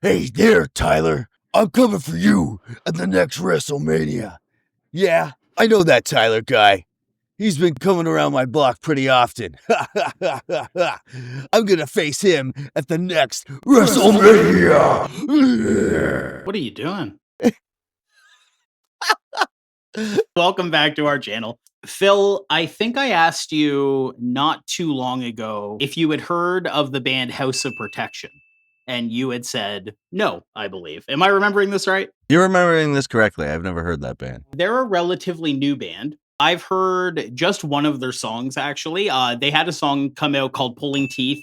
Hey there, Tyler. I'm coming for you at the next WrestleMania. Yeah, I know that Tyler guy. He's been coming around my block pretty often. I'm gonna face him at the next WrestleMania. What are you doing? Welcome back to our channel. Phill, I think I asked you not too long ago if you had heard of the band House of Protection. And you had said no, I believe. Am I remembering this right? You're remembering this correctly. I've never heard that band. They're a relatively new band. I've heard just one of their songs, actually. They had a song come out called Pulling Teeth.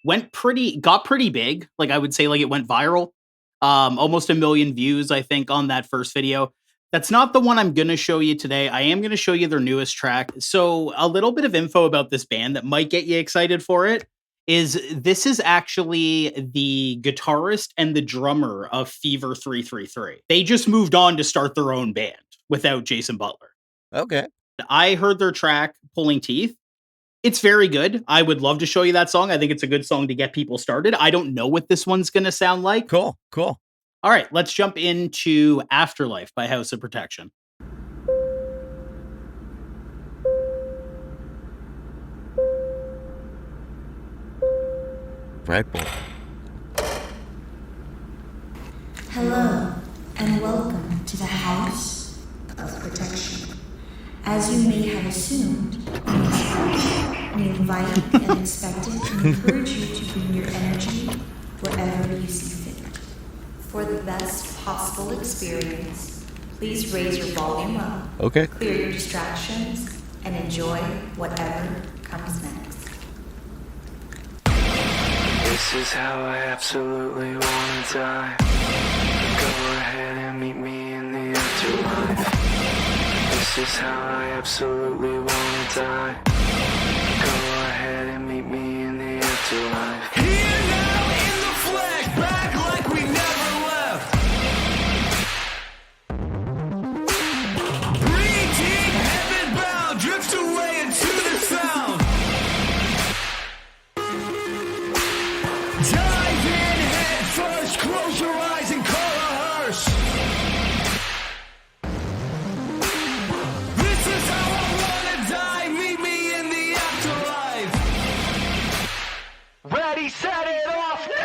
Got pretty big. Like, I would say, like, it went viral. Almost 1 million views, I think, on that first video. That's not the one I'm going to show you today. I am going to show you their newest track. So a little bit of info about this band that might get you excited for it is this is actually the guitarist and the drummer of Fever 333. They just moved on to start their own band without Jason Butler. Okay. I heard their track, Pulling Teeth. It's very good. I would love to show you that song. I think it's a good song to get people started. I don't know what this one's going to sound like. Cool. All right, let's jump into Afterlife by House of Protection. Right, boy. Hello, and welcome to the House of Protection. As you may have assumed, we invite and expect it and encourage you to bring your energy wherever you see fit. For the best possible experience, please raise your volume up, Okay. clear your distractions, and enjoy whatever comes next. This is how I absolutely wanna die. Go ahead and meet me in the afterlife. This is how I absolutely wanna die. Go ahead and meet me in the afterlife. Here now in the flesh, back like we never left. Breathe deep, heaven bound, drift away into the sound. Dive in head first, close your eyes and call a hearse. This is how I wanna die, meet me in the afterlife. Ready, set it off now!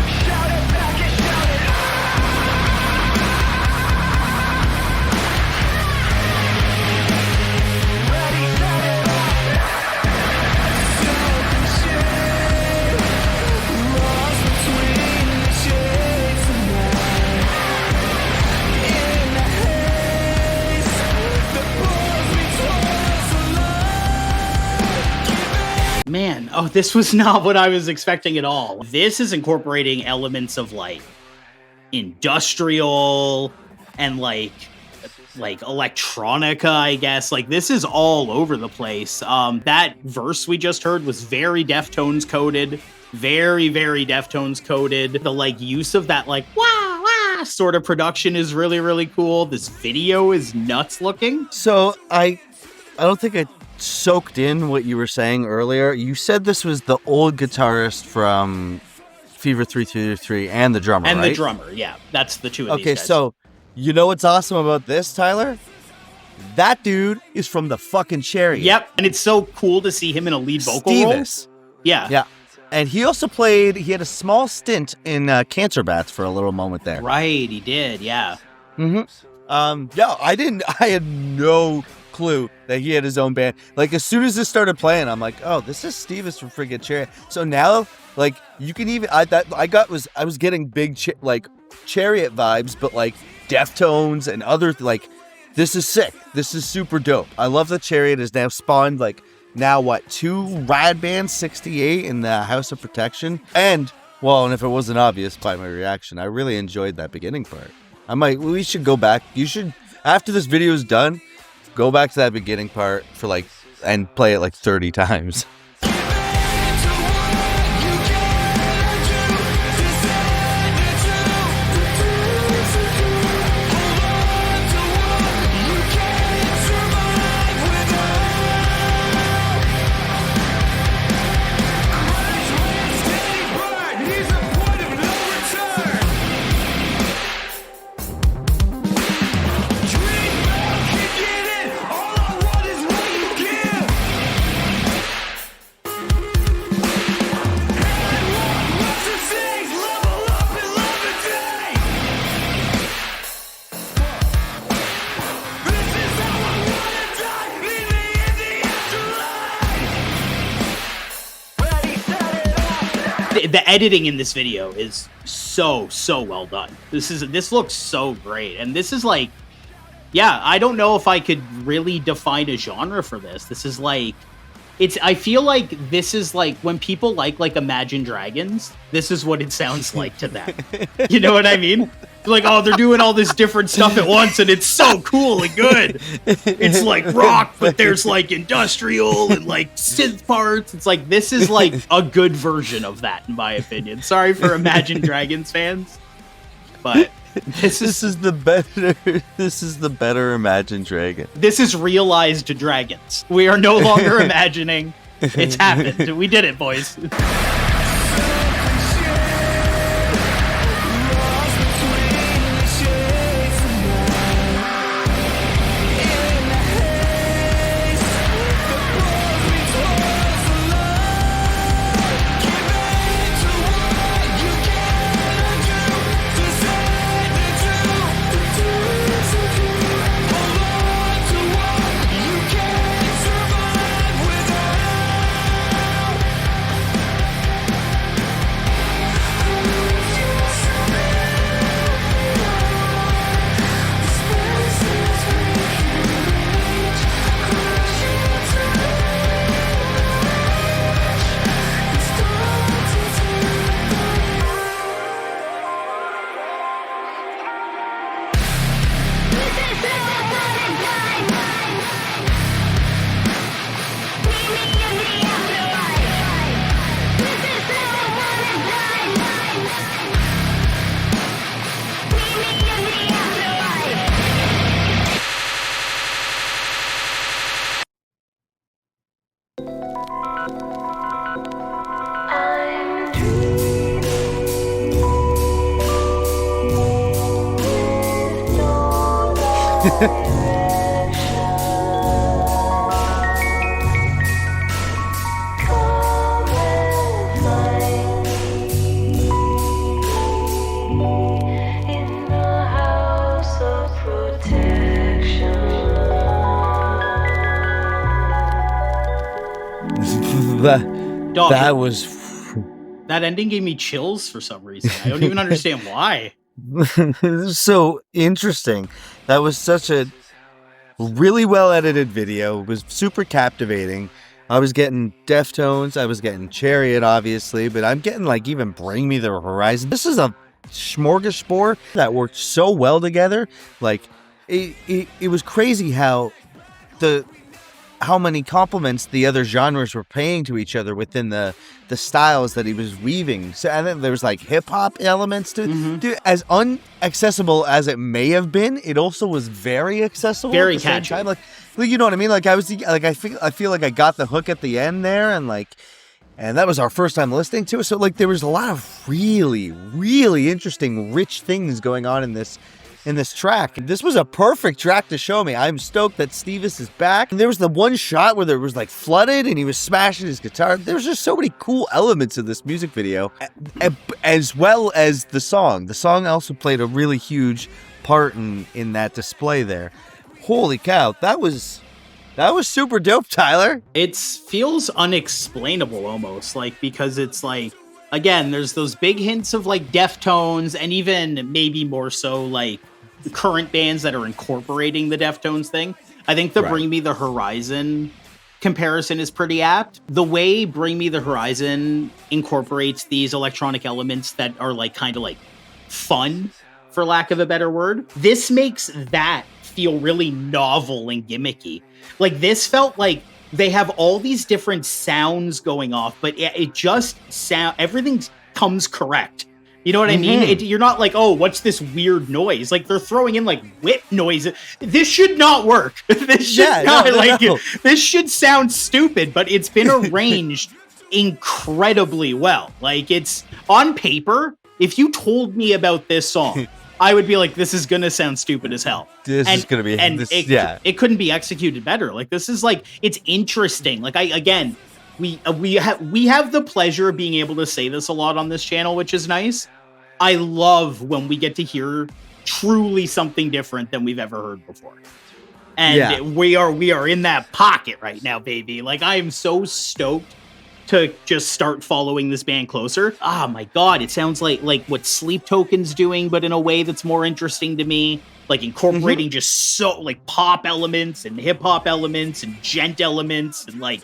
Shout it back and shout it out! Ready, set it off now! Soak and shade, lost between the shades tonight. In the haze, the bones between us alive. Man, oh, this was not what I was expecting at all. This is incorporating elements of like industrial and like electronica, I guess. Like, this is all over the place. That verse we just heard was very Deftones coded. Very, very Deftones coded. The like use of that like wah wah sort of production is really, really cool. This video is nuts looking. So I don't think I soaked in what you were saying earlier. You said this was the old guitarist from Fever 333 and the drummer, And right? the drummer, yeah. That's the two of these Okay, guys. so you know what's awesome about this, Tyler? That dude is from the fucking Chariot. Yep, and it's so cool to see him in a lead vocal role. Stevis. Yeah. Yeah. And he also he had a small stint in Cancer Bats for a little moment there. Right, he did, yeah. Yeah, I had no clue that he had his own band. Like, as soon as this started playing, I'm like, oh, this is Stevis from friggin' Chariot. So now, like, you can even, I was getting big, Chariot vibes, but like Deftones and other, like, this is sick. This is super dope. I love that Chariot has now spawned, like, now what, 2 rad bands, 68 in the House of Protection. And, well, and if it wasn't obvious by my reaction, I really enjoyed that beginning part. We should go back. You should, after this video is done, go back to that beginning part for like, and play it like 30 times. The editing in this video is so well done. This looks so great, and this is like, yeah, I don't know if I could really define a genre for this. This is like, I feel like this is like when people like Imagine Dragons, this is what it sounds like to them. You know what I mean? Like, oh, they're doing all this different stuff at once, and it's so cool and good. It's like rock, but there's like industrial and like synth parts. It's like, this is like a good version of that, in my opinion. Sorry for Imagine Dragons fans, but this is the better Imagine Dragon. This is realized dragons. We are no longer imagining. It's happened. We did it, boys. Dog, that ending gave me chills for some reason. I don't even understand why. So interesting. That was such a really well edited video. It was super captivating. I was getting Deftones. I was getting Chariot, obviously, but I'm getting like even Bring Me the Horizon. This is a smorgasbord that worked so well together. Like it was crazy how many compliments the other genres were paying to each other within the styles that he was weaving. So and then there was like hip hop elements to dude, as unaccessible as it may have been, it also was very accessible. Very at the same catchy. time. Like you know what I mean? Like I feel like I got the hook at the end there, and that was our first time listening to it. So like there was a lot of really, really interesting, rich things going on in this track. This was a perfect track to show me. I'm stoked that Stevis is back. And there was the one shot where there was like flooded and he was smashing his guitar. There was just so many cool elements of this music video, as well as the song. The song also played a really huge part in that display there. Holy cow, that was super dope, Tyler. It feels unexplainable almost, like, because it's like, again, there's those big hints of like Deftones, and even maybe more so like current bands that are incorporating the Deftones thing. I think the Bring Me the Horizon comparison is pretty apt. The way Bring Me the Horizon incorporates these electronic elements that are like kind of like fun, for lack of a better word, this makes that feel really novel and gimmicky. Like this felt like they have all these different sounds going off, but it just everything comes correct. You know what I mean? You're not like, oh, what's this weird noise? Like they're throwing in like whip noise. This should not work. This should sound stupid, but it's been arranged incredibly well. Like it's on paper. If you told me about this song, I would be like, this is going to sound stupid as hell. It couldn't be executed better. Like this is like, it's interesting. Like we have the pleasure of being able to say this a lot on this channel, which is nice. I love when we get to hear truly something different than we've ever heard before. And we are in that pocket right now, baby. Like I am so stoked to just start following this band closer. Oh my God, it sounds like what Sleep Token's doing, but in a way that's more interesting to me. Like incorporating just so like pop elements and hip hop elements and gent elements, and like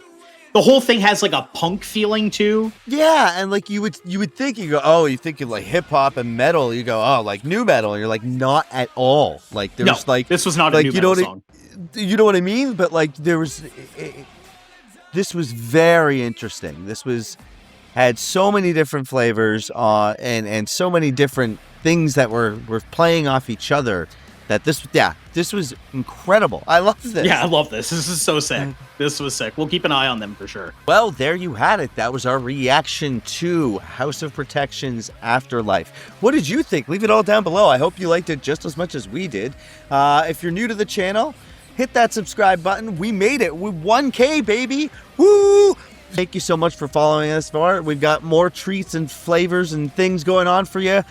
the whole thing has like a punk feeling too. Yeah, and like you would think, you go, oh, you think of like hip hop and metal, you go, oh, like new metal, and you're like, not at all. Like there's like this was not like, a new metal song. You know what I mean? But like there was, this was very interesting. This had so many different flavors, and so many different things that were playing off each other. That this was incredible. I love this. Yeah, I love this. This is so sick. This was sick. We'll keep an eye on them for sure. Well, there you had it. That was our reaction to House of Protection's Afterlife. What did you think? Leave it all down below. I hope you liked it just as much as we did. If you're new to the channel, hit that subscribe button. We made it. We 1K, baby. Woo! Thank you so much for following us far. We've got more treats and flavors and things going on for you.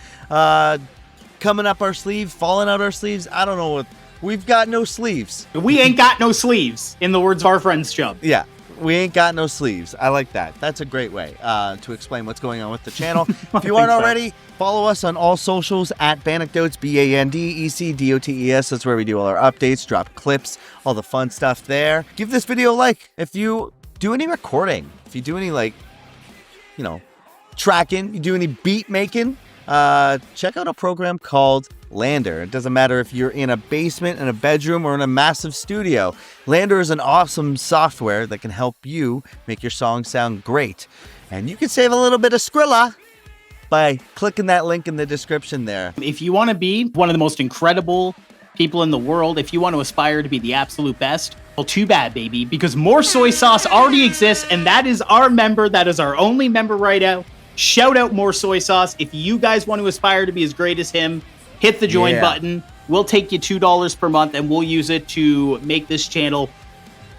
Coming up our sleeve, falling out our sleeves. I don't know what. We've got no sleeves. We ain't got no sleeves, in the words of our friends Chubb. Yeah, we ain't got no sleeves. I like that. That's a great way to explain what's going on with the channel. If you aren't already, follow us on all socials at Bandecfolks, BANDECDOTES. That's where we do all our updates, drop clips, all the fun stuff there. Give this video a like. If you do any recording, if you do any tracking, you do any beat making, check out a program called Lander. It doesn't matter if you're in a basement, in a bedroom, or in a massive studio. Lander is an awesome software that can help you make your song sound great. And you can save a little bit of Skrilla by clicking that link in the description there. If you want to be one of the most incredible people in the world, if you want to aspire to be the absolute best, well, too bad, baby, because More Soy Sauce already exists, and that is our member. That is our only member right now. Shout out More Soy Sauce. If you guys want to aspire to be as great as him, hit the join button. We'll take you $2 per month, and we'll use it to make this channel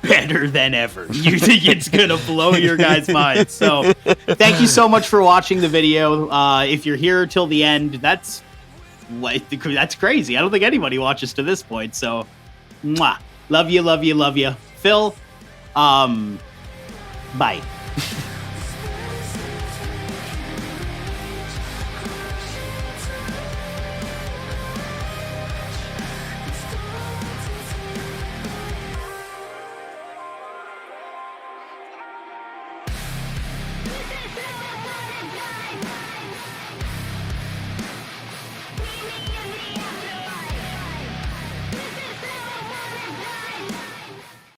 better than ever. You think it's gonna blow your guys' minds. So thank you so much for watching the video. If you're here till the end, that's crazy. I don't think anybody watches to this point. So mwah. Love you, love you, love you. Phill, bye.